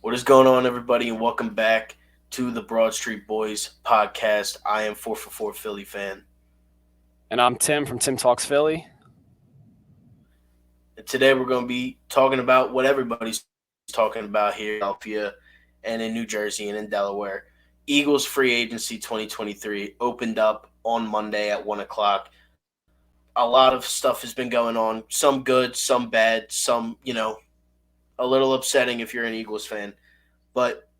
What is going on, everybody, and welcome back to the Broad Street Boys podcast. I am 4 for 4 Philly fan. And I'm Tim from Tim Talks Philly. And today we're going to be talking about what everybody's talking about here in Philadelphia and in New Jersey and in Delaware. Eagles free agency 2023 opened up on Monday at 1 o'clock. A lot of stuff has been going on. Some good, some bad, some, a little upsetting if you're an Eagles fan. But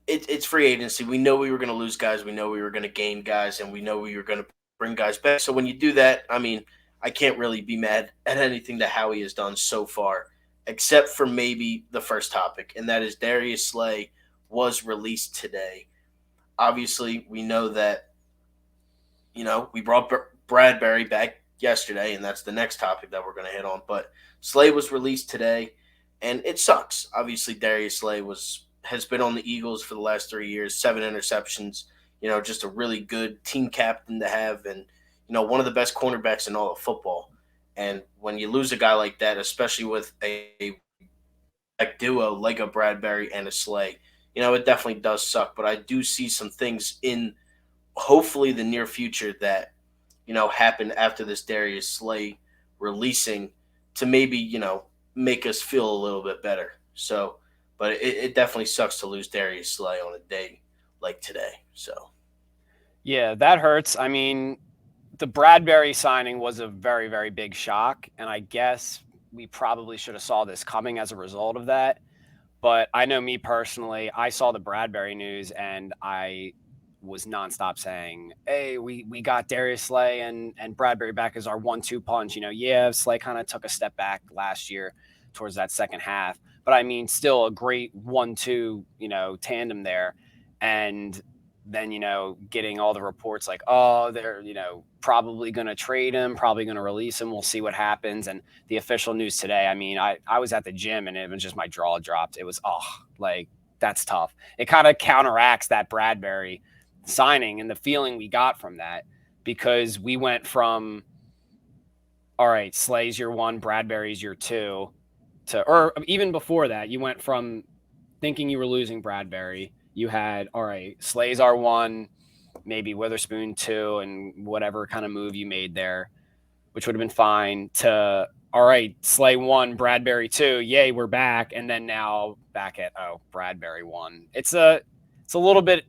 it's free agency. We know we were going to lose guys. We know we were going to gain guys, and we know we were going to bring guys back. So when you do that, I can't really be mad at anything that Howie has done so far, except for maybe the first topic, and that is Darius Slay was released today. Obviously, we know that we brought Bradberry back yesterday, and that's the next topic that we're going to hit on. But Slay was released today, and it sucks. Obviously, Darius Slay has been on the Eagles for the last 3 years, 7 interceptions. Just a really good team captain to have, and one of the best cornerbacks in all of football. And when you lose a guy like that, especially with a cornerback duo like a Bradberry and a Slay, it definitely does suck. But I do see some things in hopefully the near future that happen after this Darius Slay releasing to maybe make us feel a little bit better. So, but it definitely sucks to lose Darius Slay on a day like today. So, Yeah, that hurts. I mean, the Bradberry signing was a very, very big shock, and I guess we probably should have saw this coming as a result of that. But I know me personally, I saw the Bradberry news and I was nonstop saying, "Hey, we got Darius Slay and Bradberry back as our 1-2 punch." Yeah, Slay kind of took a step back last year towards that second half, but I mean, still a great 1-2 tandem there, and then getting all the reports like, oh, they're probably going to trade him, probably going to release him. We'll see what happens. And the official news today, I mean, I was at the gym and it was just my jaw dropped. It was like that's tough. It kind of counteracts that Bradberry signing and the feeling we got from that, because we went from, all right, Slay's your one, Bradberry's your two, to, or even before that, you went from thinking you were losing Bradberry. You had, all right, Slay's our one, maybe Witherspoon two, and whatever kind of move you made there, which would have been fine, to, all right, Slay one, Bradberry two, yay, we're back, and then now back at, oh, Bradberry one. It's a little bit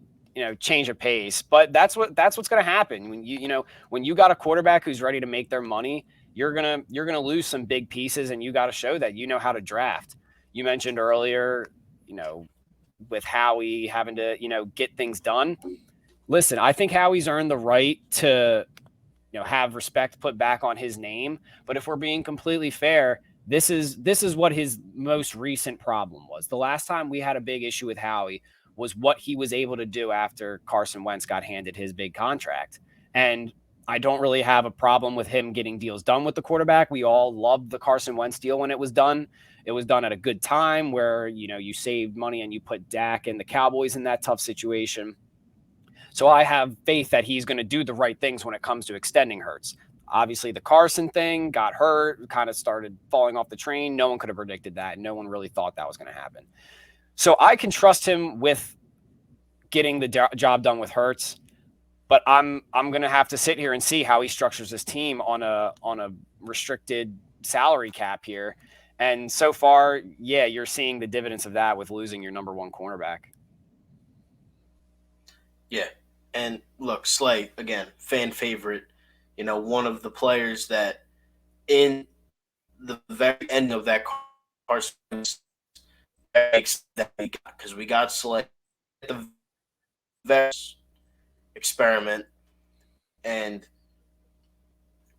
change of pace, but that's what's going to happen when when you got a quarterback who's ready to make their money. You're gonna lose some big pieces, and you got to show that you know how to draft. You mentioned earlier, with Howie having to get things done. Listen, I think Howie's earned the right to have respect put back on his name. But if we're being completely fair, this is what his most recent problem was. The last time we had a big issue with Howie was what he was able to do after Carson Wentz got handed his big contract. And I don't really have a problem with him getting deals done with the quarterback. We all loved the Carson Wentz deal when it was done. It was done at a good time where, you saved money and you put Dak and the Cowboys in that tough situation. So I have faith that he's going to do the right things when it comes to extending Hurts. Obviously, the Carson thing got hurt, kind of started falling off the train. No one could have predicted that. No one really thought that was going to happen. So I can trust him with getting the job done with Hurts, but I'm going to have to sit here and see how he structures his team on a restricted salary cap here. And so far, yeah, you're seeing the dividends of that with losing your number one cornerback. yeah. And look, Slay, again, fan favorite, one of the players that in the very end of that Carson that we got, because we got Slay at the very experiment. And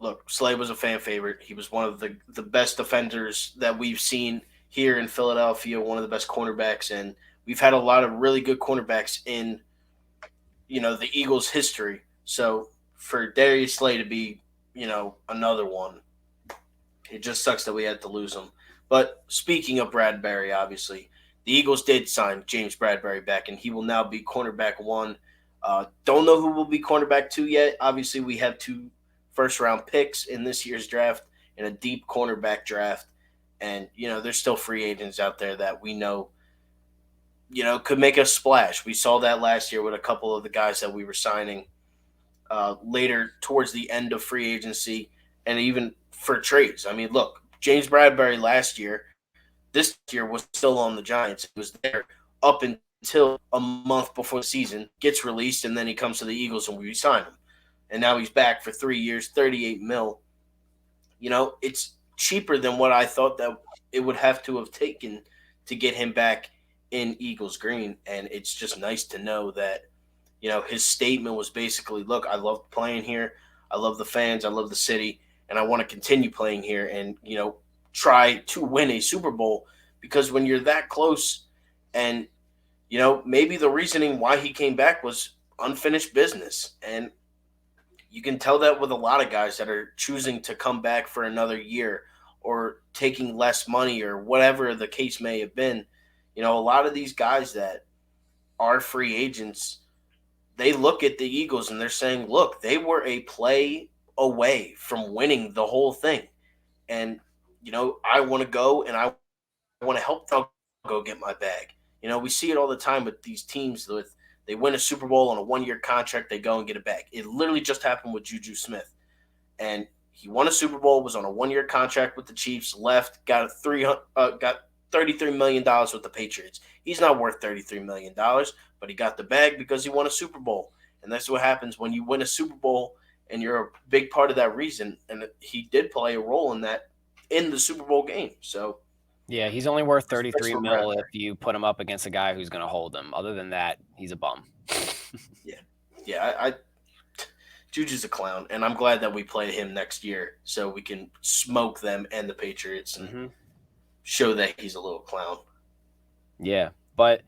look, Slay was a fan favorite. He was one of the best defenders that we've seen here in Philadelphia, one of the best cornerbacks. And we've had a lot of really good cornerbacks in, the Eagles' history. So for Darius Slay to be, another one, it just sucks that we had to lose him. But speaking of Bradberry, obviously, the Eagles did sign James Bradberry back, and he will now be cornerback one. Don't know who will be cornerback two yet. Obviously, we have two first round picks in this year's draft and a deep cornerback draft. And, there's still free agents out there that we know, could make a splash. We saw that last year with a couple of the guys that we were signing later towards the end of free agency and even for trades. I mean, look, James Bradberry last year, this year was still on the Giants. He was there up until a month before the season, gets released, and then he comes to the Eagles and we sign him. And now he's back for 3 years, 38 mil. It's cheaper than what I thought that it would have to have taken to get him back in Eagles green. And it's just nice to know that, his statement was basically, look, I love playing here. I love the fans. I love the city. And I want to continue playing here and, try to win a Super Bowl because when you're that close and, maybe the reasoning why he came back was unfinished business. And you can tell that with a lot of guys that are choosing to come back for another year or taking less money or whatever the case may have been. A lot of these guys that are free agents, they look at the Eagles and they're saying, look, they were a play away from winning the whole thing. And, I want to go and I want to help them go get my bag. We see it all the time with these teams with they win a Super Bowl on a 1-year contract, they go and get it back. It literally just happened with Juju Smith. And he won a Super Bowl, was on a 1-year contract with the Chiefs, left, got $33 million with the Patriots. He's not worth $33 million, but he got the bag because he won a Super Bowl. And that's what happens when you win a Super Bowl and you're a big part of that reason. And he did play a role in that in the Super Bowl game. So yeah, he's only worth 33 mil if you put him up against a guy who's going to hold him. Other than that, he's a bum. Yeah. Juju's a clown, and I'm glad that we play him next year so we can smoke them and the Patriots and show that he's a little clown. Yeah, but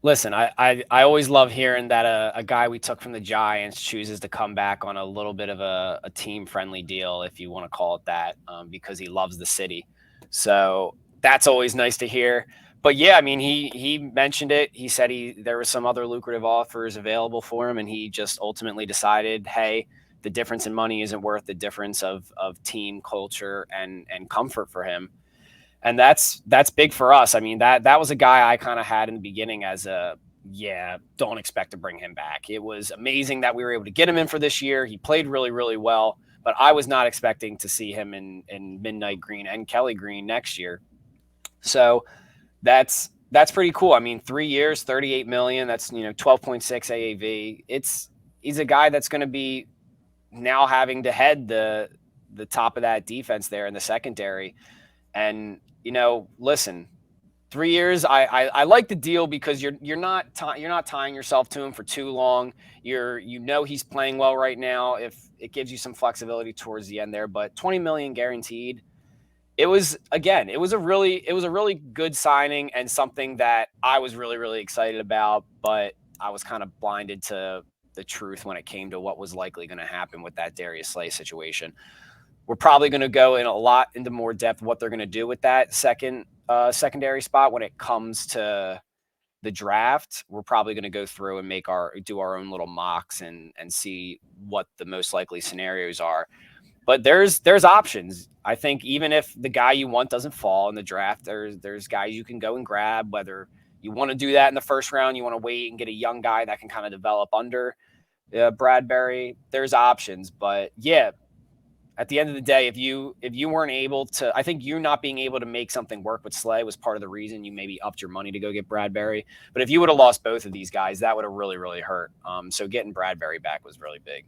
listen, I always love hearing that a guy we took from the Giants chooses to come back on a little bit of a team-friendly deal, if you want to call it that, because he loves the city. So that's always nice to hear. But yeah, I mean, he mentioned it. He said there were some other lucrative offers available for him, and he just ultimately decided, hey, the difference in money isn't worth the difference of team culture and comfort for him. And that's big for us. I mean, that was a guy I kind of had in the beginning as don't expect to bring him back. It was amazing that we were able to get him in for this year. He played really, really well, but I was not expecting to see him in midnight green and Kelly green next year. So that's pretty cool. I mean, 3 years, 38 million, that's, 12.6 AAV. He's a guy that's going to be now having to head the top of that defense there in the secondary. And, listen, 3 years, I like the deal because you're not tying yourself to him for too long. He's playing well right now. If it gives you some flexibility towards the end there, but 20 million guaranteed. It was a really good signing and something that I was really, really excited about, but I was kind of blinded to the truth when it came to what was likely going to happen with that Darius Slay situation. We're probably going to go into more depth what they're going to do with that secondary spot when it comes to the draft. We're probably going to go through and do our own little mocks and see what the most likely scenarios are. But there's options. I think even if the guy you want doesn't fall in the draft, there's guys you can go and grab, whether you want to do that in the first round, you want to wait and get a young guy that can kind of develop under Bradberry. There's options. But yeah, at the end of the day, if you weren't able to, I think you not being able to make something work with Slay was part of the reason you maybe upped your money to go get Bradberry. But if you would have lost both of these guys, that would have really, really hurt. So getting Bradberry back was really big.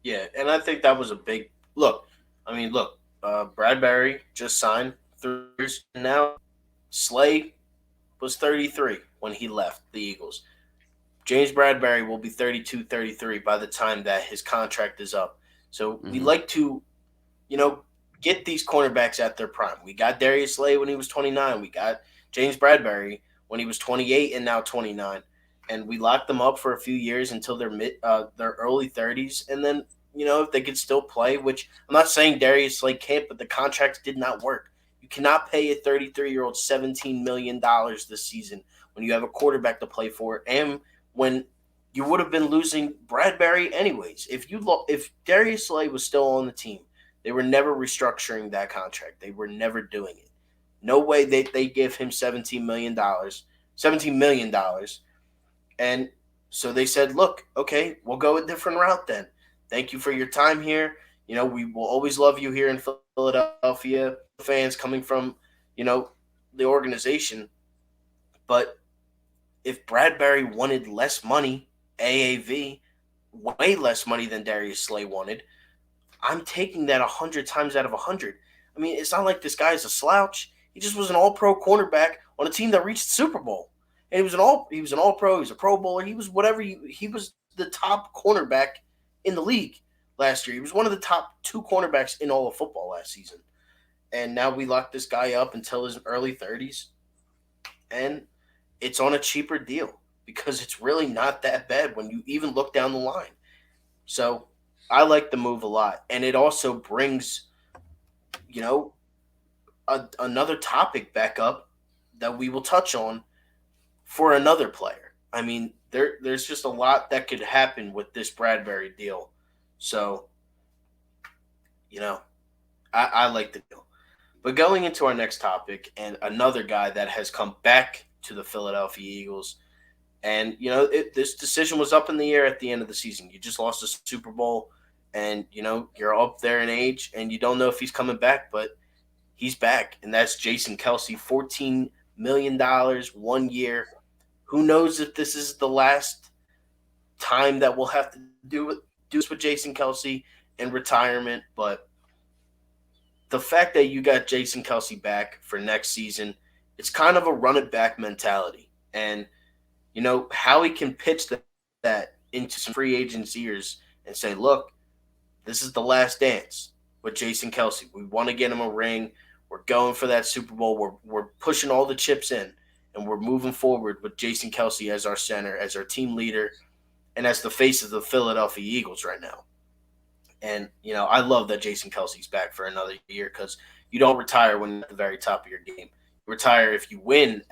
Yeah, and I think that was a big look. I mean, look, Bradberry just signed 3 years. Now, Slay was 33 when he left the Eagles. James Bradberry will be 32, 33 by the time that his contract is up. So we like to, get these cornerbacks at their prime. We got Darius Slay when he was 29. We got James Bradberry when he was 28 and now 29. And we locked them up for a few years until their early 30s. And then, if they could still play, which I'm not saying Darius Slay can't, but the contracts did not work. You cannot pay a 33-year-old $17 million this season when you have a quarterback to play for and when you would have been losing Bradberry anyways. If Darius Slay was still on the team, They were never restructuring that contract. They were never doing it. No way they give him $17 million, $17 million. And so they said, look, okay, we'll go a different route then. Thank you for your time here. We will always love you here in Philadelphia. Fans coming from, you know, the organization. But if Bradberry wanted less money, AAV, way less money than Darius Slay wanted, I'm taking that 100 times out of 100. I mean, it's not like this guy is a slouch. He just was an All-Pro cornerback on a team that reached the Super Bowl, and he was an All-Pro. He was a Pro Bowler. He was whatever. He was the top cornerback in the league last year. He was one of the top two cornerbacks in all of football last season. And now we lock this guy up until his early 30s, and it's on a cheaper deal because it's really not that bad when you even look down the line. So I like the move a lot, and it also brings you know another topic back up that we will touch on for another player. I mean, there's just a lot that could happen with this Bradbury deal. So you know, I like the deal. But going into our next topic, and another guy that has come back to the Philadelphia Eagles, and this decision was up in the air at the end of the season. You just lost a Super Bowl, and you're up there in age, and you don't know if he's coming back, but he's back, and that's Jason Kelsey, $14 million 1 year. Who knows if this is the last time that we'll have to do this with Jason Kelsey in retirement, but the fact that you got Jason Kelsey back for next season, it's kind of a run it back mentality. And how he can pitch that into some free agents' ears and say, look, this is the last dance with Jason Kelsey. We want to get him a ring. We're going for that Super Bowl. We're pushing all the chips in, and we're moving forward with Jason Kelsey as our center, as our team leader, and as the face of the Philadelphia Eagles right now. And, I love that Jason Kelsey's back for another year because you don't retire when you're at the very top of your game. You retire if you win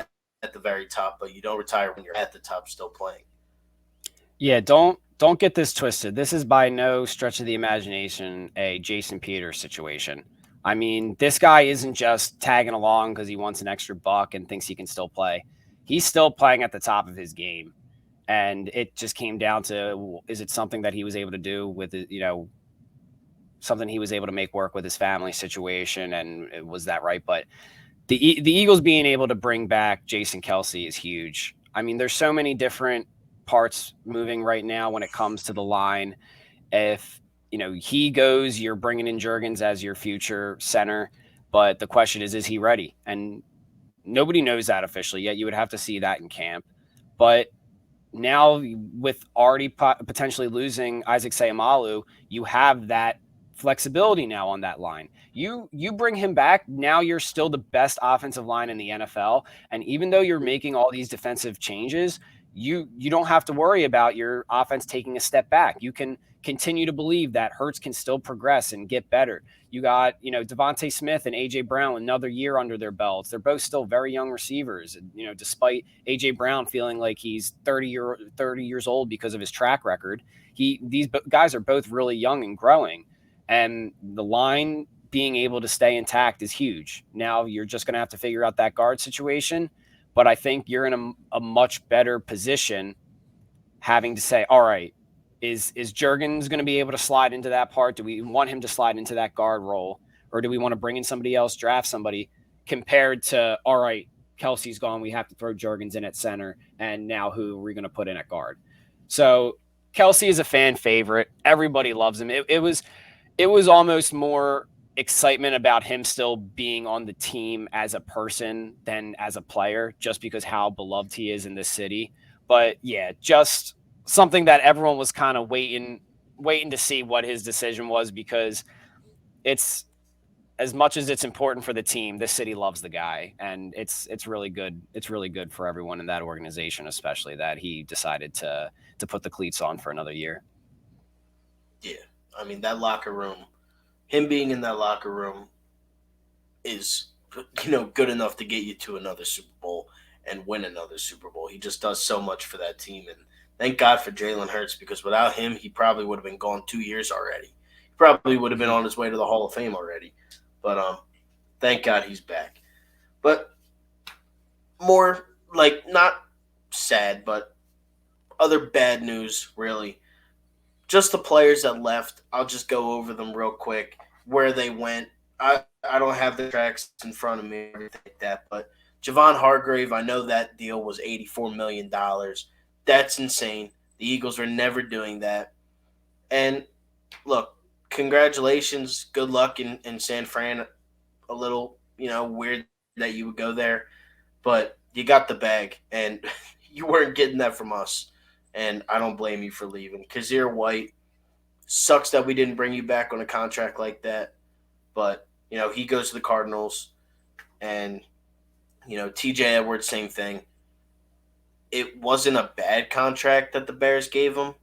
at the very top, but you don't retire when you're at the top still playing. Yeah, don't get this twisted. This is by no stretch of the imagination a Jason Peters situation. I mean, this guy isn't just tagging along because he wants an extra buck and thinks he can still play. He's still playing at the top of his game. And it just came down to, is it something that he was able to do with, something he was able to make work with his family situation, and was that right? But the Eagles being able to bring back Jason Kelsey is huge. I mean, there's so many different parts moving right now when it comes to the line. If he goes, you're bringing in Juergens as your future center, but the question is he ready? And nobody knows that officially yet. You would have to see that in camp. But now, with already potentially losing Isaac Seumalo, you have that flexibility now on that line. You bring him back, now you're still the best offensive line in the NFL, and even though you're making all these defensive changes, you don't have to worry about your offense taking a step back. You can continue to believe that Hurts can still progress and get better. You got, Devontae Smith and A.J. Brown, another year under their belts. They're both still very young receivers. Despite A.J. Brown feeling like he's 30 years old because of his track record, these guys are both really young and growing. And the line being able to stay intact is huge. Now you're just going to have to figure out that guard situation. But I think you're in a much better position having to say, all right, is Juergens going to be able to slide into that part? Do we want him to slide into that guard role? Or do we want to bring in somebody else, draft somebody, compared to, all right, Kelsey's gone, we have to throw Juergens in at center, and now who are we going to put in at guard? So Kelsey is a fan favorite. Everybody loves him. It was almost more excitement about him still being on the team as a person than as a player, just because how beloved he is in this city. But yeah, just something that everyone was kind of waiting to see what his decision was, because it's, as much as it's important for the team, this city loves the guy, and it's really good. It's really good for everyone in that organization, especially that he decided to put the cleats on for another year. Yeah, I mean, that locker room, him being in that locker room is, good enough to get you to another Super Bowl and win another Super Bowl. He just does so much for that team, and thank God for Jalen Hurts, because without him, he probably would have been gone 2 years already. Probably would have been Mhm. on his way to the Hall of Fame already. But thank God he's back. But more like not sad, but other bad news really. Just the players that left. I'll just go over them real quick. Where they went. I don't have the tracks in front of me or anything like that, but Javon Hargrave, I know that deal was $84 million. That's insane. The Eagles were never doing that. And look, congratulations, good luck in San Fran. A little, weird that you would go there, but you got the bag, and you weren't getting that from us. And I don't blame you for leaving. Kazir White, sucks that we didn't bring you back on a contract like that, but he goes to the Cardinals, and TJ Edwards, same thing. It wasn't a bad contract that the Bears gave him,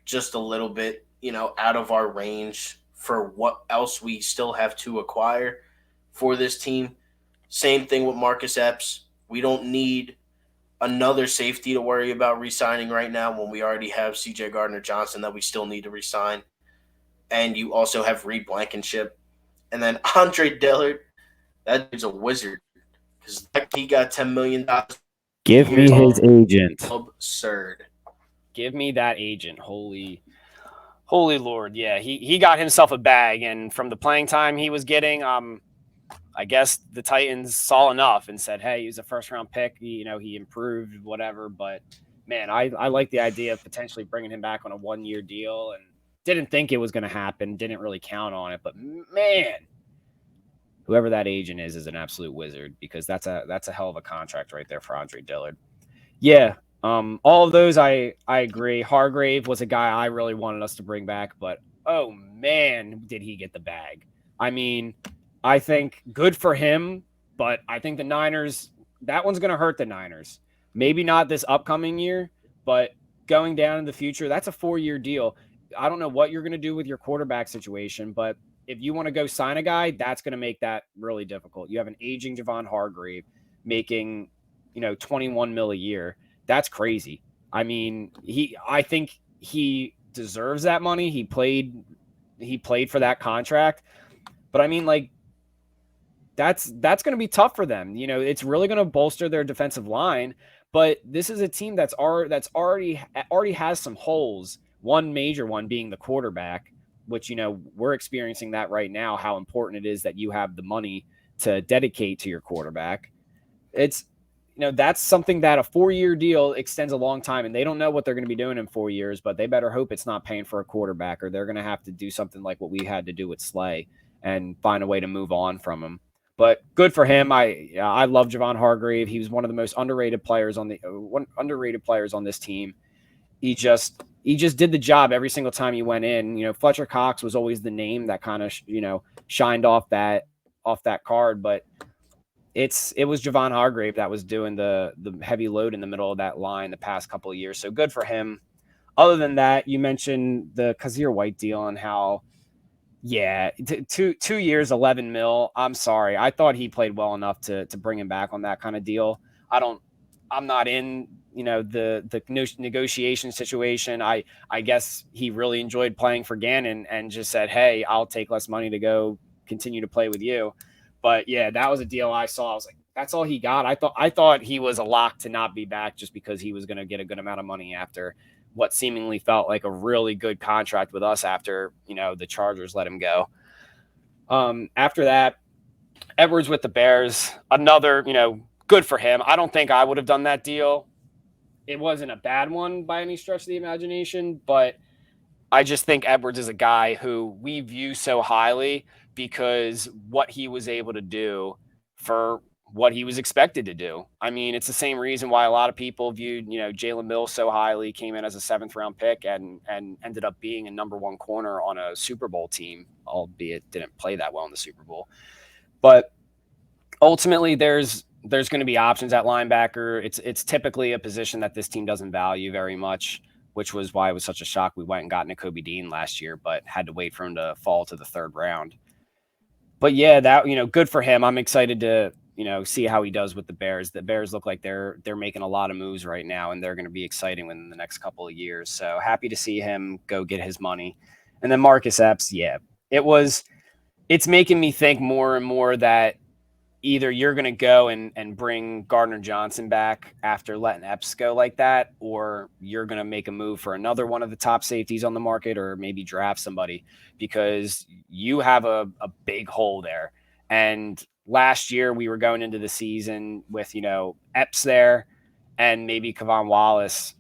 just a little bit, out of our range for what else we still have to acquire for this team. Same thing with Marcus Epps. We don't need another safety to worry about re-signing right now when we already have CJ Gardner Johnson that we still need to re-sign. And you also have Reed Blankenship. And then Andre Dillard, that dude's a wizard because he got $10 million Give me years his agent. absurd. Give me that agent. Holy Lord. Yeah, he got himself a bag, and from the playing time he was getting, I guess the Titans saw enough and said, hey, he was a first-round pick. He improved, whatever. But, man, I like the idea of potentially bringing him back on a one-year deal, and didn't think it was going to happen, didn't really count on it. But, man, whoever that agent is an absolute wizard, because that's a hell of a contract right there for Andre Dillard. Yeah, all of those I agree. Hargrave was a guy I really wanted us to bring back, but, oh, man, did he get the bag. I mean, I think good for him, but I think the Niners, that one's going to hurt the Niners. Maybe not this upcoming year, but going down in the future, that's a 4-year deal. I don't know what you're going to do with your quarterback situation, but if you want to go sign a guy, that's going to make that really difficult. You have an aging Javon Hargrave making, 21 mil a year. That's crazy. I mean, I think he deserves that money. He played for that contract. But I mean, like, that's going to be tough for them. It's really going to bolster their defensive line, but this is a team that's already has some holes. One major one being the quarterback, which we're experiencing that right now, how important it is that you have the money to dedicate to your quarterback. It's that's something that a 4-year deal extends a long time, and they don't know what they're going to be doing in 4 years, but they better hope it's not paying for a quarterback, or they're going to have to do something like what we had to do with Slay and find a way to move on from him. But good for him. I love Javon Hargrave. He was one of the most underrated players on this team. He just did the job every single time he went in. Fletcher Cox was always the name that kind of shined off that card, but it was Javon Hargrave that was doing the heavy load in the middle of that line the past couple of years. So good for him. Other than that, you mentioned the Kazir White deal and how, yeah, 2 years, 11 mil. I'm sorry. I thought he played well enough to bring him back on that kind of deal. I'm not in, the negotiation situation. I guess he really enjoyed playing for Gannon and just said, hey, I'll take less money to go continue to play with you. But yeah, that was a deal I saw. I was like, that's all he got. I thought he was a lock to not be back just because he was going to get a good amount of money after what seemingly felt like a really good contract with us after, the Chargers let him go. After that, Edwards with the Bears, another, good for him. I don't think I would have done that deal. It wasn't a bad one by any stretch of the imagination, but I just think Edwards is a guy who we view so highly because what he was able to do for what he was expected to do. I mean, it's the same reason why a lot of people viewed, Jalen Mills so highly, came in as a 7th-round pick and ended up being a number 1 corner on a Super Bowl team, albeit didn't play that well in the Super Bowl. But ultimately, there's going to be options at linebacker. It's typically a position that this team doesn't value very much, which was why it was such a shock we went and got Nakobe Dean last year, but had to wait for him to fall to the 3rd round. But yeah, that, good for him. I'm excited to, see how he does with the Bears. The Bears look like they're making a lot of moves right now, and they're going to be exciting within the next couple of years. So happy to see him go get his money. And then Marcus Epps, yeah, it's making me think more and more that either you're going to go and bring Gardner Johnson back after letting Epps go like that, or you're going to make a move for another one of the top safeties on the market, or maybe draft somebody, because you have a big hole there. And last year we were going into the season with, Epps there and maybe Kevon Wallace.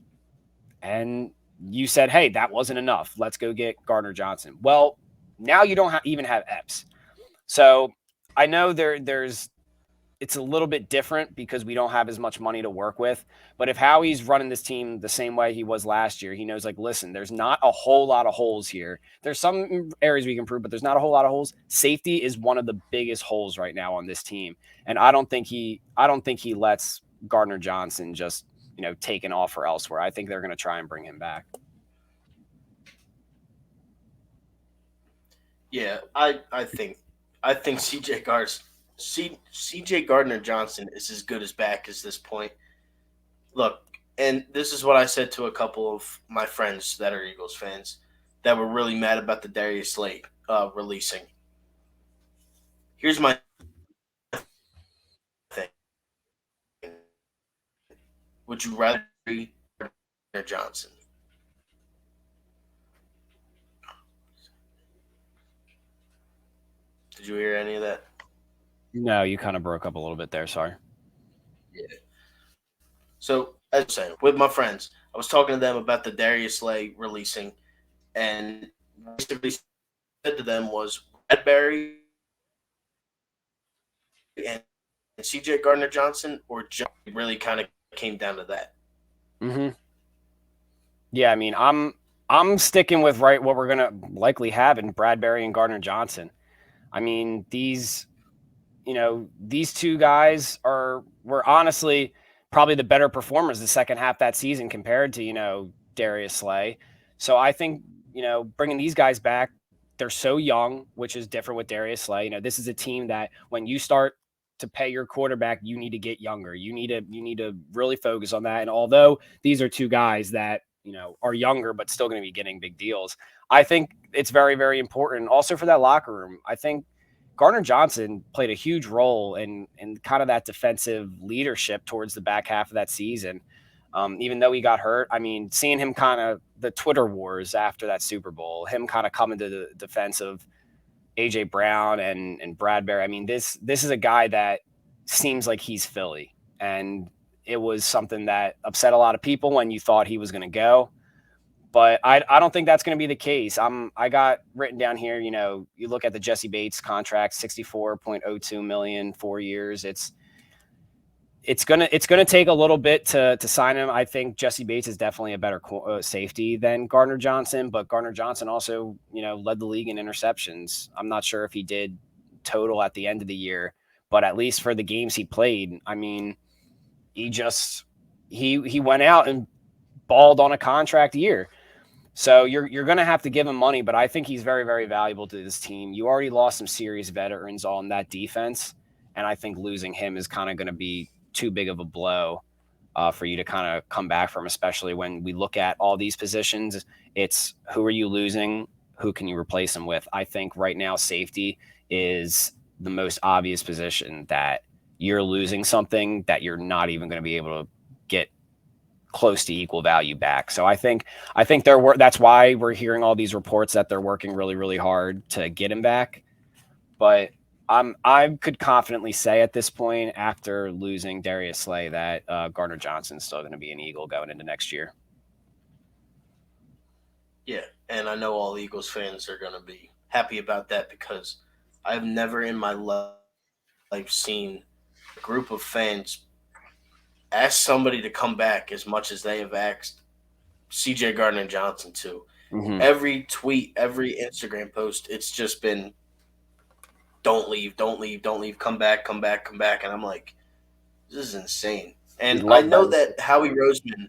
And you said, hey, that wasn't enough. Let's go get Gardner Johnson. Well, now you don't even have Epps. So I know there's it's a little bit different because we don't have as much money to work with. But if Howie's running this team the same way he was last year, he knows, like, listen, there's not a whole lot of holes here. There's some areas we can improve, but there's not a whole lot of holes. Safety is one of the biggest holes right now on this team. And I don't think he lets Gardner Johnson just, take an offer elsewhere. I think they're going to try and bring him back. Yeah, I think CJ Gardner Johnson is as good as back as this point. Look, and this is what I said to a couple of my friends that are Eagles fans that were really mad about the Darius Slade releasing. Here's my thing: would you rather be Gardner Johnson? Did you hear any of that? No, you kind of broke up a little bit there. Sorry. Yeah. So, as I'm saying, with my friends, I was talking to them about the Darius Slay releasing, and basically said to them was Bradberry and CJ Gardner Johnson or John. It really kind of came down to that. Hmm. Yeah, I mean, I'm sticking with right what we're gonna likely have in Bradberry and Gardner Johnson. I mean, these two guys were honestly probably the better performers the second half that season compared to, Darius Slay. So I think, bringing these guys back, they're so young, which is different with Darius Slay. This is a team that when you start to pay your quarterback, you need to get younger. You need to really focus on that. And although these are two guys that, are younger but still going to be getting big deals, I think it's very, very important also for that locker room. I think Gardner Johnson played a huge role in kind of that defensive leadership towards the back half of that season. Even though he got hurt, I mean, seeing him kind of the Twitter wars after that Super Bowl, him kind of coming to the defense of AJ Brown and Bradberry. I mean, this is a guy that seems like he's Philly, and it was something that upset a lot of people when you thought he was going to go. But I don't think that's going to be the case. I got written down here. You look at the Jesse Bates contract, 64.02 million, 4 years. It's gonna take a little bit to sign him. I think Jesse Bates is definitely a better safety than Gardner Johnson, but Gardner Johnson also led the league in interceptions. I'm not sure if he did total at the end of the year, but at least for the games he played, I mean, he just he went out and balled on a contract year. So you're going to have to give him money, but I think he's very, very valuable to this team. You already lost some serious veterans on that defense, and I think losing him is kind of going to be too big of a blow for you to kind of come back from, especially when we look at all these positions. It's who are you losing? Who can you replace him with? I think right now safety is the most obvious position that you're losing something that you're not even going to be able to get close to equal value back. So I think that's why we're hearing all these reports that they're working really, really hard to get him back. But I could confidently say at this point, after losing Darius Slay, that Gardner Johnson's still going to be an Eagle going into next year. Yeah, and I know all Eagles fans are going to be happy about that because I've never in my life seen a group of fans ask somebody to come back as much as they have asked CJ Gardner Johnson to. Mm-hmm. Every tweet, every Instagram post, it's just been don't leave, don't leave, don't leave, come back, come back, come back. And I'm like, this is insane. We And I love know that. that Howie Roseman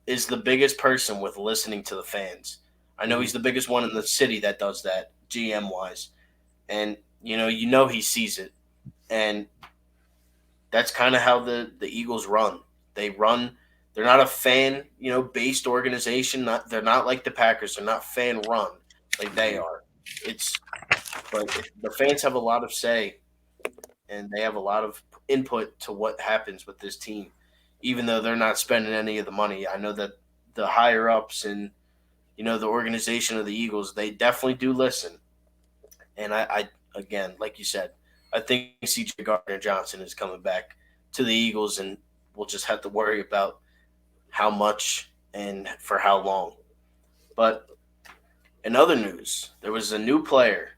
is the biggest person with listening to the fans. I know Mm-hmm. he's the biggest one in the city that does that, GM wise. And you know he sees it. And that's kind of how the Eagles run. They run. They're not a fan based organization. They're not like the Packers. They're not fan run. like they are. It's but the fans have a lot of say and they have a lot of input to what happens with this team, even though they're not spending any of the money. I know that the higher ups and the organization of the Eagles, they definitely do listen. And I again, like you said, I think CJ Gardner Johnson is coming back to the Eagles, and we'll just have to worry about how much and for how long. But in other news, there was a new player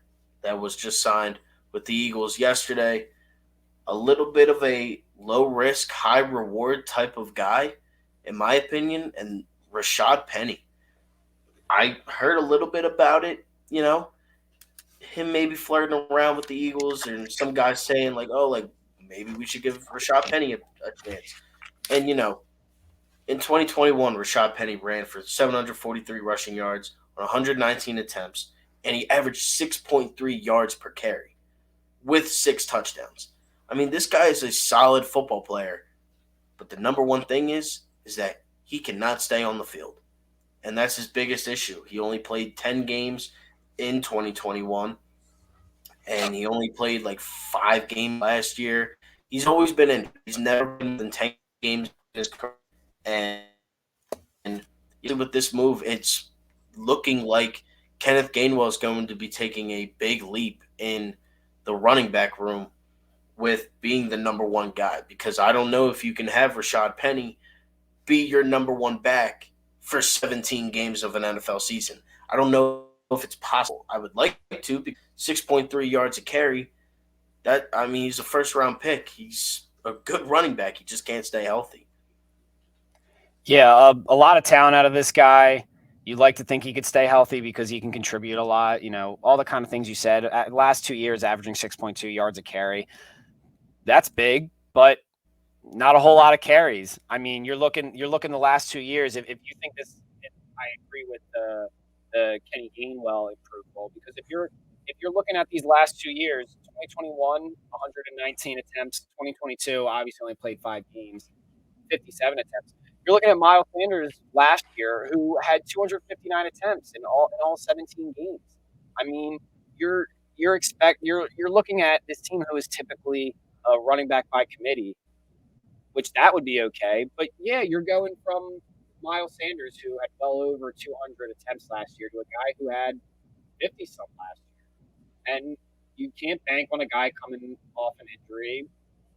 that was just signed with the Eagles yesterday. A little bit of a low risk, high reward type of guy, in my opinion, and Rashad Penny. I heard a little bit about it, him maybe flirting around with the Eagles, and some guys saying like, "Oh, like maybe we should give Rashad Penny a chance." And in 2021, Rashad Penny ran for 743 rushing yards on 119 attempts, and he averaged 6.3 yards per carry with 6 touchdowns. I mean, this guy is a solid football player, but the number one thing is that he cannot stay on the field, and that's his biggest issue. He only played 10 games in 2021, and he only played like 5 games last year. He's always been in. He's never been in 10 games in his career. And with this move, it's looking like Kenneth Gainwell is going to be taking a big leap in the running back room with being the number one guy, because I don't know if you can have Rashad Penny be your number one back for 17 games of an NFL season. I don't know if it's possible. I would like to, because 6.3 yards a carry. That, I mean, he's a first round pick. He's a good running back. He just can't stay healthy. Yeah, a lot of talent out of this guy. You'd like to think he could stay healthy because he can contribute a lot. All the kind of things you said. Last 2 years, averaging 6.2 yards a carry. That's big, but not a whole lot of carries. I mean, you're looking the last 2 years. If you think this, I agree with the Kenny Gainwell approval, because if you're looking at these last 2 years, 2021, 119 attempts, 2022 obviously only played 5 games, 57 attempts. You're looking at Miles Sanders last year, who had 259 attempts in all 17 games. I mean, you're you're looking at this team who is typically a running back by committee, which that would be okay. But yeah, you're going from Miles Sanders, who had well over 200 attempts last year, to a guy who had 50 some last year. And you can't bank on a guy coming off an injury,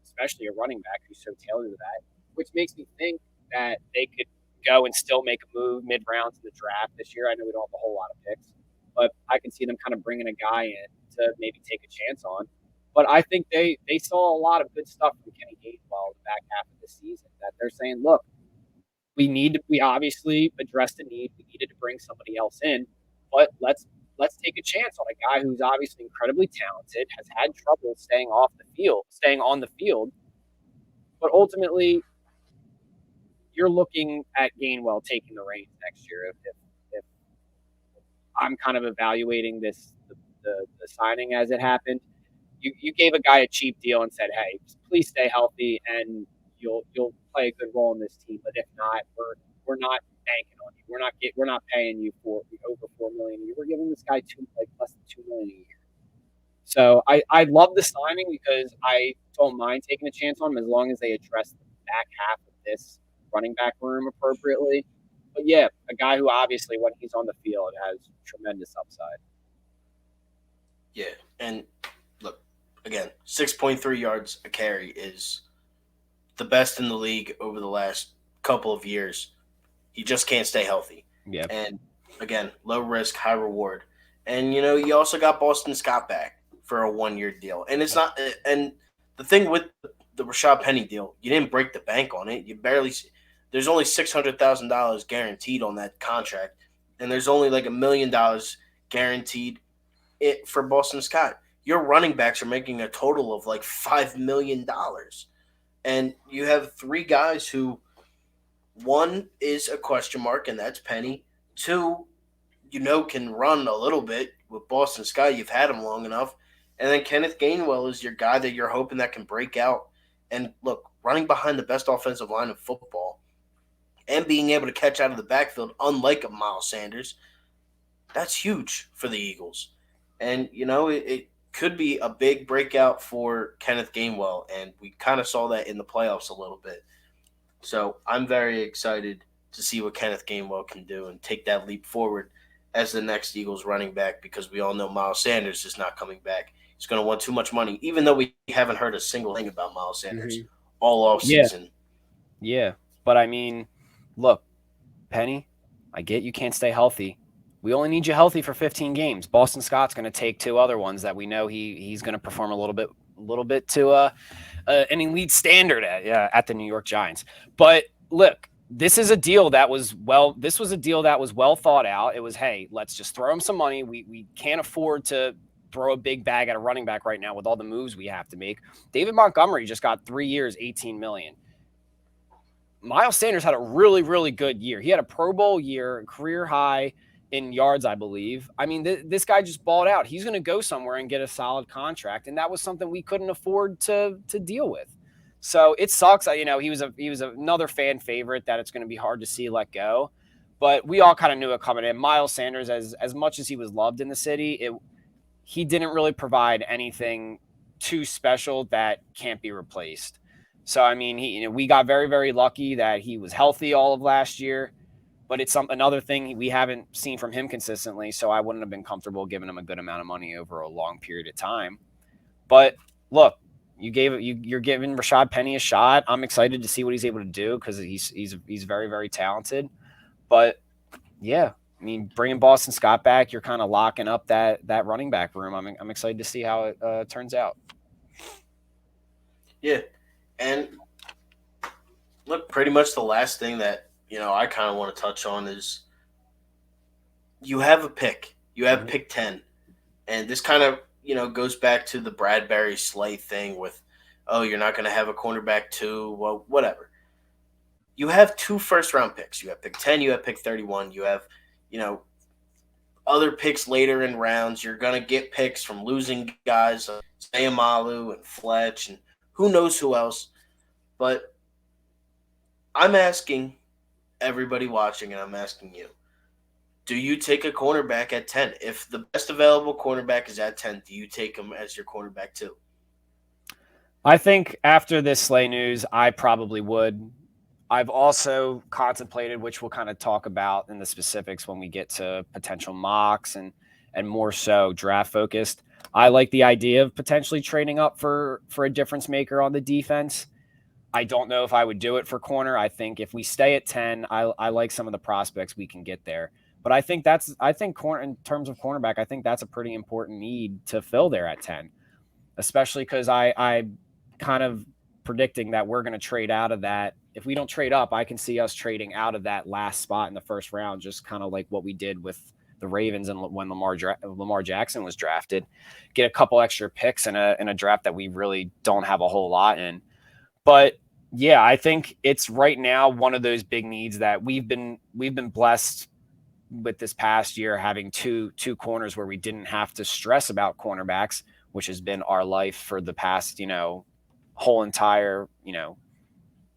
especially a running back who's so tailored to that, which makes me think that they could go and still make a move mid rounds in the draft this year. I know we don't have a whole lot of picks, but I can see them kind of bringing a guy in to maybe take a chance on. But I think they saw a lot of good stuff from Kenny Gainwell in the back half of the season, that they're saying, look, we obviously addressed the need. We needed to bring somebody else in, but let's take a chance on a guy who's obviously incredibly talented, has had trouble staying on the field, but ultimately you're looking at Gainwell taking the reins next year. If I'm kind of evaluating the signing as it happened, you gave a guy a cheap deal and said, hey, please stay healthy and you'll play a good role in this team. But if not, we're not banking on you. We're not paying you for over $4 million a year. We're giving this guy less than $2 million a year. So I love the signing, because I don't mind taking a chance on him as long as they address the back half of this running back room appropriately. But yeah, a guy who obviously when he's on the field has tremendous upside. Yeah, and look, again, 6.3 yards a carry is the best in the league over the last couple of years. He just can't stay healthy. Yeah. And again, low risk, high reward. And you also got Boston Scott back for a 1 year deal. And it's not, and the thing with the Rashad Penny deal, you didn't break the bank on it. There's only $600,000 guaranteed on that contract, and there's only like $1 million guaranteed for Boston Scott. Your running backs are making a total of like $5 million, and you have three guys who, one is a question mark, and that's Penny. Two, can run a little bit with Boston Scott. You've had him long enough. And then Kenneth Gainwell is your guy that you're hoping that can break out. And look, running behind the best offensive line in football and being able to catch out of the backfield, unlike a Miles Sanders, That's huge for the Eagles. And, it could be a big breakout for Kenneth Gainwell. And we kind of saw that in the playoffs a little bit. So I'm very excited to see what Kenneth Gainwell can do and take that leap forward as the next Eagles running back, because we all know Miles Sanders is not coming back. He's going to want too much money, even though we haven't heard a single thing about Miles Sanders Hmm. all off Yeah, season. yeah. But I mean, look, Penny, I get you can't stay healthy. We only need you healthy for 15 games. Boston Scott's going to take two other ones that we know he's going to perform a little bit to an elite standard at the New York Giants. But look, this was a deal that was well thought out. It was, hey, let's just throw him some money. We can't afford to throw a big bag at a running back right now with all the moves we have to make. David Montgomery just got 3 years, 18 million. Miles Sanders had a really, really good year. He had a Pro Bowl year, career high in yards, I believe. I mean, this guy just balled out. He's going to go somewhere and get a solid contract, and that was something we couldn't afford to deal with. So it sucks. He was another fan favorite that it's going to be hard to see let go. But we all kind of knew it coming in. Miles Sanders, as much as he was loved in the city, he didn't really provide anything too special that can't be replaced. So I mean, we got very, very lucky that he was healthy all of last year, but it's another thing we haven't seen from him consistently. So I wouldn't have been comfortable giving him a good amount of money over a long period of time. But look, you're giving Rashad Penny a shot. I'm excited to see what he's able to do because he's very, very talented. But yeah, I mean, bringing Boston Scott back, you're kind of locking up that running back room. I'm excited to see how it turns out. Yeah. And look, pretty much the last thing that, I kind of want to touch on is you have a pick. You have Mm-hmm. pick 10. And this kind of, goes back to the Bradberry Slay thing with, oh, you're not going to have a cornerback too. Well, whatever. You have two first round picks. You have pick 10, you have pick 31. You have, you know, other picks later in rounds. You're going to get picks from losing guys, Sayamalu and Fletch, and who knows who else. But I'm asking everybody watching, and I'm asking you, do you take a cornerback at 10? If the best available cornerback is at 10, do you take him as your cornerback too? I think after this Slay news, I probably would. I've also contemplated, which we'll kind of talk about in the specifics when we get to potential mocks and more so draft focused. I like the idea of potentially trading up for a difference maker on the defense. I don't know if I would do it for corner. I think if we stay at 10, I like some of the prospects we can get there. But I think corner in terms of cornerback, I think that's a pretty important need to fill there at 10, especially because I kind of predicting that we're going to trade out of that. If we don't trade up, I can see us trading out of that last spot in the first round, just kind of like what we did with the Ravens and when Lamar Jackson was drafted, get a couple extra picks in a draft that we really don't have a whole lot in. But yeah, I think it's right now one of those big needs that we've been blessed with this past year having two corners where we didn't have to stress about cornerbacks, which has been our life for the past, whole entire,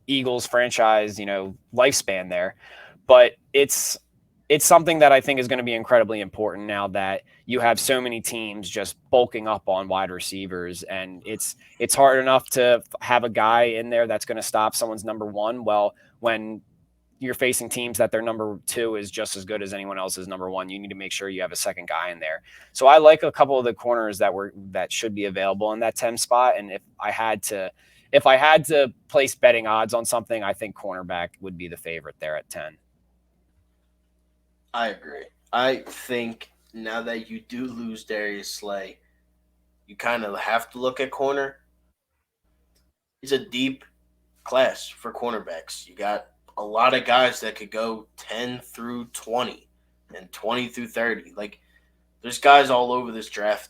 Eagles franchise, lifespan there. But it's something that I think is going to be incredibly important now that you have so many teams just bulking up on wide receivers, and it's hard enough to have a guy in there that's going to stop someone's number one. Well, when you're facing teams that their number two is just as good as anyone else's number one, you need to make sure you have a second guy in there. So I like a couple of the corners that should be available in that 10 spot. And if I had to place betting odds on something, I think cornerback would be the favorite there at 10. I agree. I think now that you do lose Darius Slay, you kind of have to look at corner. It's a deep class for cornerbacks. You got a lot of guys that could go 10 through 20 and 20 through 30. Like, there's guys all over this draft.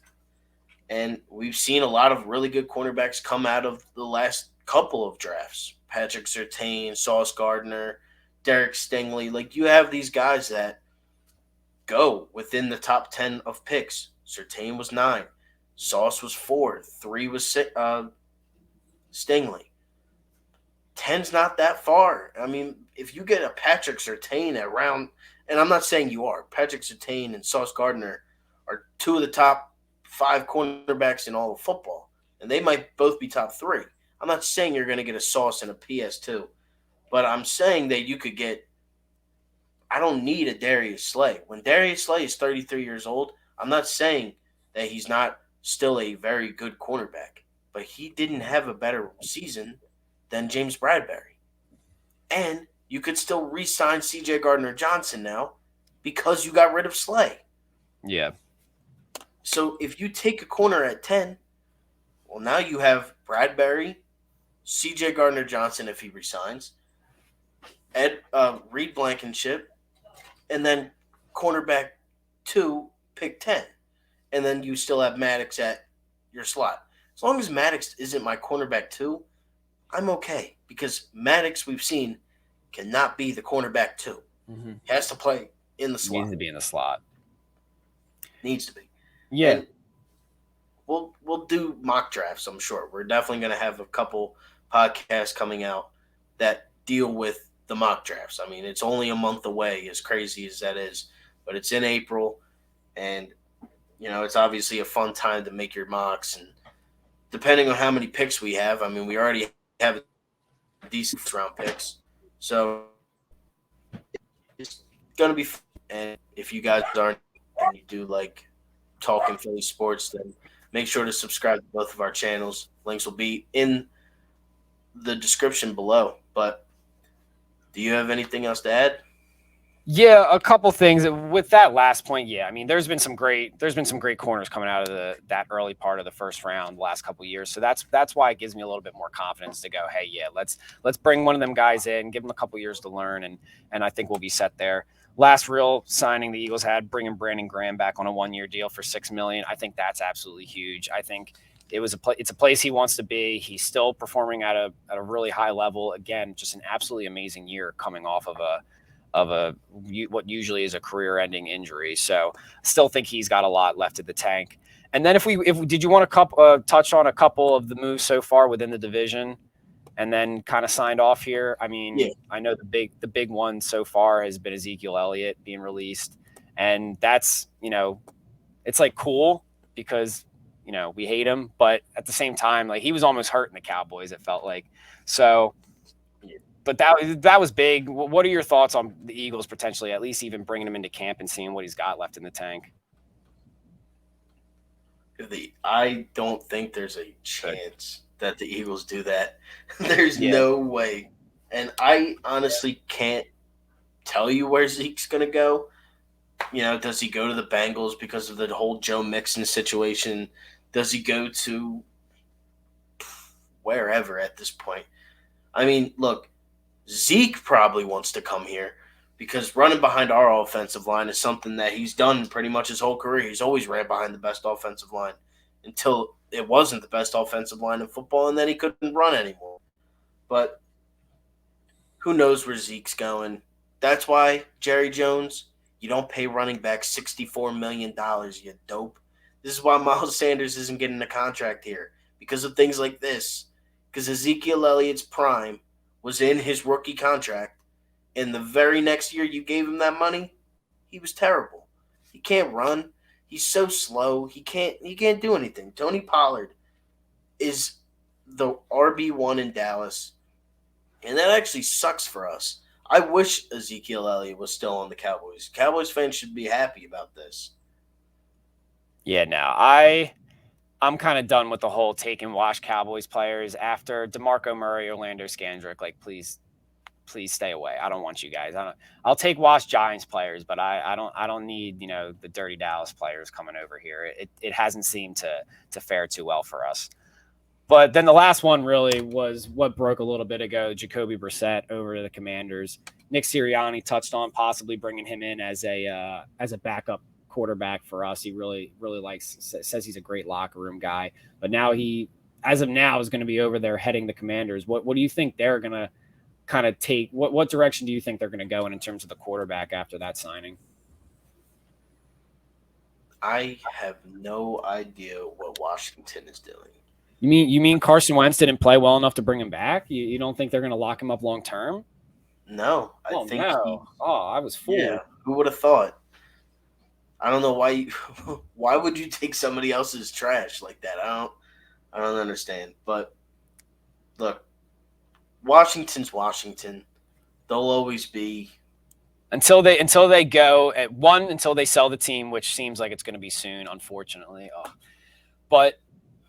And we've seen a lot of really good cornerbacks come out of the last couple of drafts. Patrick Surtain, Sauce Gardner, Derek Stingley. Like, you have these guys that go within the top 10 of picks. Surtain was 9. Sauce was 4. 3 was Stingley. 10's not that far. I mean, if you get a Patrick Surtain at round and I'm not saying you are. Patrick Surtain and Sauce Gardner are two of the top 5 cornerbacks in all of football, and they might both be top 3. I'm not saying you're going to get a Sauce and a PS2, but I'm saying that you could get. I don't need a Darius Slay. When Darius Slay is 33 years old, I'm not saying that he's not still a very good cornerback, but he didn't have a better season than James Bradberry. And you could still re-sign C.J. Gardner-Johnson now because you got rid of Slay. Yeah. So if you take a corner at 10, well, now you have Bradberry, C.J. Gardner-Johnson if he resigns, Reed Blankenship, and then cornerback 2, pick 10. And then you still have Maddox at your slot. As long as Maddox isn't my cornerback 2, I'm okay. Because Maddox, we've seen, cannot be the cornerback 2. Mm-hmm. He has to play in the slot. Needs to be in the slot. Needs to be. Yeah. And we'll do mock drafts, I'm sure. We're definitely going to have a couple podcasts coming out that deal with the mock drafts. I mean, it's only a month away, as crazy as that is, but it's in April, and it's obviously a fun time to make your mocks. And depending on how many picks we have, I mean, we already have decent round picks, so it's gonna be fun. And if you guys aren't and you do like talking Philly sports, then make sure to subscribe to both of our channels. Links will be in the description below. But do you have anything else to add? Yeah, a couple things with that last point. Yeah, I mean, there's been some great corners coming out of that early part of the first round the last couple of years. So that's why it gives me a little bit more confidence to go, hey, yeah, let's bring one of them guys in, give them a couple years to learn, and I think we'll be set there. Last real signing the Eagles had, bringing Brandon Graham back on a 1-year deal for $6 million. I think that's absolutely huge. I think it's a place he wants to be. He's still performing at a really high level. Again, just an absolutely amazing year coming off of what usually is a career-ending injury. So I still think he's got a lot left in the tank. And then if did you want to touch on a couple of the moves so far within the division, and then kind of signed off here? I mean, yeah. I know the big one so far has been Ezekiel Elliott being released, and that's it's like cool because we hate him, but at the same time, like, he was almost hurting the Cowboys, it felt like. So. But that was big. What are your thoughts on the Eagles potentially, at least even bringing him into camp and seeing what he's got left in the tank? I don't think there's a chance that the Eagles do that. There's no way. And I honestly can't tell you where Zeke's going to go. Does he go to the Bengals because of the whole Joe Mixon situation? Does he go to wherever at this point? I mean, look, Zeke probably wants to come here because running behind our offensive line is something that he's done pretty much his whole career. He's always ran behind the best offensive line until it wasn't the best offensive line in football, and then he couldn't run anymore. But who knows where Zeke's going? That's why, Jerry Jones, you don't pay running back $64 million, you dope. This is why Miles Sanders isn't getting a contract here, because of things like this. Because Ezekiel Elliott's prime was in his rookie contract, and the very next year you gave him that money, he was terrible. He can't run. He's so slow. He can't do anything. Tony Pollard is the RB1 in Dallas, and that actually sucks for us. I wish Ezekiel Elliott was still on the Cowboys. Cowboys fans should be happy about this. Yeah, no, I'm kind of done with the whole take and wash Cowboys players after DeMarco Murray, Orlando Scandrick. Like, please stay away. I don't want you guys. I'll take wash Giants players, but I don't need the dirty Dallas players coming over here. It hasn't seemed to fare too well for us. But then the last one really was what broke a little bit ago. Jacoby Brissett over to the Commanders. Nick Sirianni touched on possibly bringing him in as a backup quarterback for us. He really says he's a great locker room guy, but now as of now is going to be over there heading the Commanders. What do you think they're going to kind of take? What direction do you think they're going to go in terms of the quarterback after that signing? I have no idea what Washington is doing. You mean Carson Wentz didn't play well enough to bring him back? You don't think they're going to lock him up long term? No, I Oh think no! Oh, I was yeah. fooled. Who would have thought? I don't know why you, why would you take somebody else's trash like that? I don't understand. But look, Washington's Washington. They'll always be. Until they go at one until they sell the team, which seems like it's going to be soon, unfortunately. Oh. But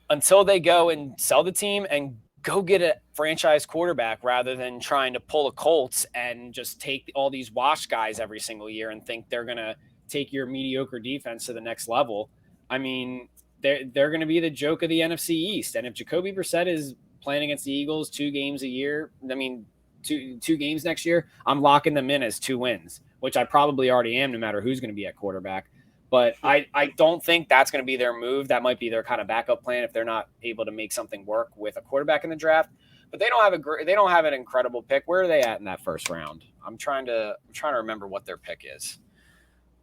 until they go and sell the team and go get a franchise quarterback rather than trying to pull a Colts and just take all these wash guys every single year and think they're going to take your mediocre defense to the next level. I mean, they're going to be the joke of the NFC East. And if Jacoby Brissett is playing against the Eagles 2 games a year, I mean, two games next year, I'm locking them in as 2 wins, which I probably already am no matter who's going to be at quarterback. But I don't think that's going to be their move. That might be their kind of backup plan if they're not able to make something work with a quarterback in the draft. But they don't have an incredible pick. Where are they at in that first round? I'm trying to remember what their pick is.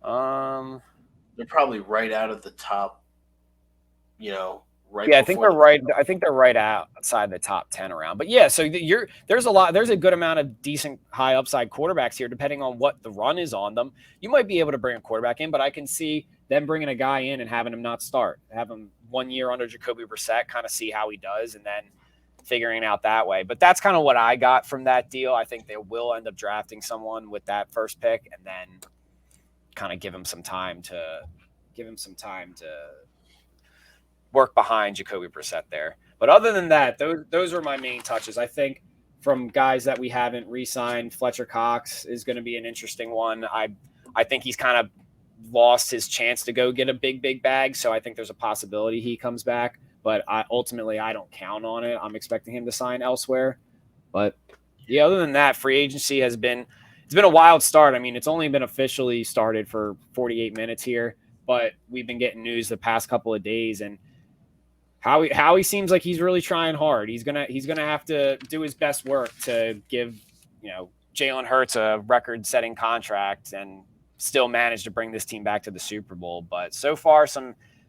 They're probably right out of the top. You know, right. Yeah, I think they're before the right. I think they're right outside the top 10 around. But yeah, so there's a good amount of decent high upside quarterbacks here, depending on what the run is on them. You might be able to bring a quarterback in, but I can see them bringing a guy in and having him not start, have him 1 year under Jacoby Brissett, kind of see how he does, and then figuring it out that way. But that's kind of what I got from that deal. I think they will end up drafting someone with that first pick, and then kind of give him some time to work behind Jacoby Brissett there. But other than that, those are my main touches. I think from guys that we haven't re-signed, Fletcher Cox is going to be an interesting one. I think he's kind of lost his chance to go get a big bag, so I think there's a possibility he comes back. But ultimately, I don't count on it. I'm expecting him to sign elsewhere. But yeah, other than that, free agency it's been a wild start. I mean, it's only been officially started for 48 minutes here, but we've been getting news the past couple of days, and Howie seems like he's really trying hard. He's gonna have to do his best work to give Jalen Hurts a record-setting contract and still manage to bring this team back to the Super Bowl. But so far,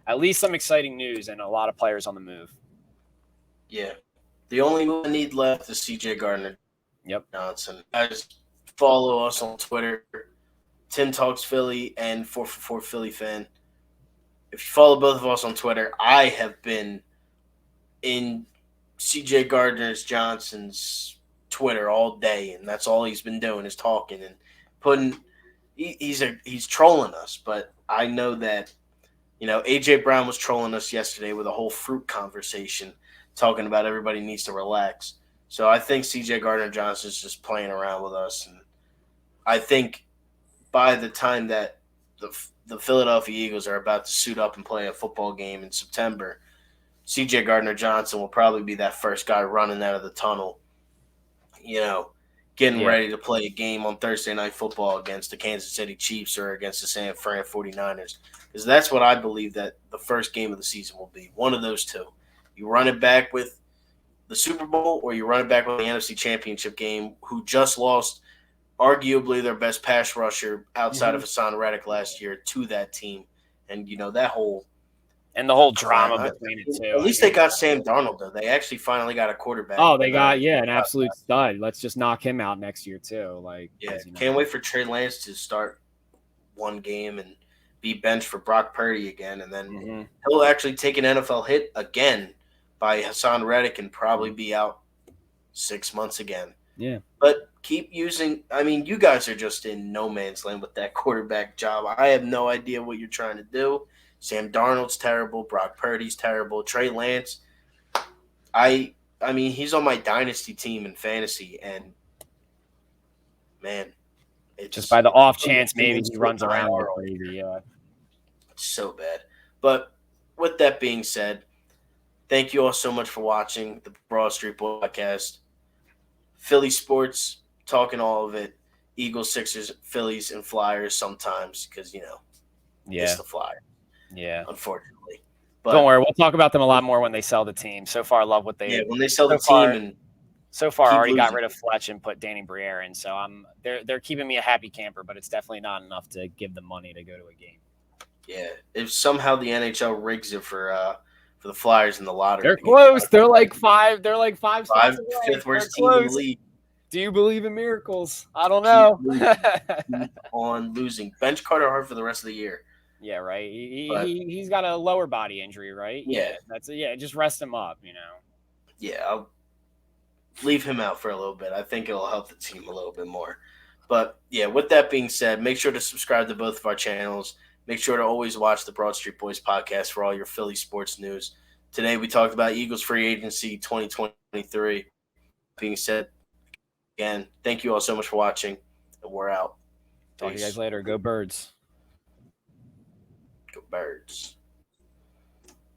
at least some exciting news and a lot of players on the move. Yeah, the only move I need left is CJ Gardner. Yep. Johnson. Guys, follow us on Twitter, Tim Talks Philly and 444 Philly Fan. If you follow both of us on Twitter, I have been in CJ Gardner's Johnson's Twitter all day, and that's all he's been doing is talking and putting. He's trolling us, but I know that AJ Brown was trolling us yesterday with a whole fruit conversation, talking about everybody needs to relax. So I think CJ Gardner Johnson's just playing around with us, and I think by the time that the Philadelphia Eagles are about to suit up and play a football game in September, CJ Gardner Johnson will probably be that first guy running out of the tunnel, getting ready to play a game on Thursday Night Football against the Kansas City Chiefs or against the San Fran 49ers. Because that's what I believe that the first game of the season will be. One of those two. You run it back with the Super Bowl or you run it back with the NFC Championship game, who just lost arguably their best pass rusher outside of Hassan Reddick last year to that team. And, that whole – and the whole drama between it, too. At least they got Sam Darnold, though. They actually finally got a quarterback. Oh, they got, an absolute stud. Let's just knock him out next year, too. Can't wait for Trey Lance to start one game and be benched for Brock Purdy again. And then he'll actually take an NFL hit again by Hassan Reddick and probably be out 6 months again. Yeah. But keep using – I mean, you guys are just in no man's land with that quarterback job. I have no idea what you're trying to do. Sam Darnold's terrible. Brock Purdy's terrible. Trey Lance, I mean, he's on my dynasty team in fantasy, and, man. It's just by the off chance maybe he runs around crazy, yeah. It's so bad. But with that being said, thank you all so much for watching the Broad Street Podcast. Philly sports, talking all of it. Eagles, Sixers, Phillies, and Flyers sometimes because, it's the Flyers. Yeah. Unfortunately. But don't worry. We'll talk about them a lot more when they sell the team. So far, I love what they – yeah, when they sell the team and – so far, I already got rid of Fletch and put Danny Briere in. So they're keeping me a happy camper, but it's definitely not enough to give them money to go to a game. Yeah. If somehow the NHL rigs it for the Flyers in the lottery. They're close. They're like five. They're like five. Fifth worst team in the league. Do you believe in miracles? I don't Keep know. losing. Keep on losing. Bench Carter Hart for the rest of the year. Yeah, right. He, But he he's got a lower body injury, right? Yeah, yeah, that's it. Yeah, just rest him up. yeah, I'll leave him out for a little bit. I think it'll help the team a little bit more. But yeah, with that being said, make sure to subscribe to both of our channels. Make sure to always watch the Broad Street Boys podcast for all your Philly sports news. Today we talked about Eagles free agency 2023. Being said, again, thank you all so much for watching, and we're out. Talk to you guys Peace. later. Go Birds. Go Birds.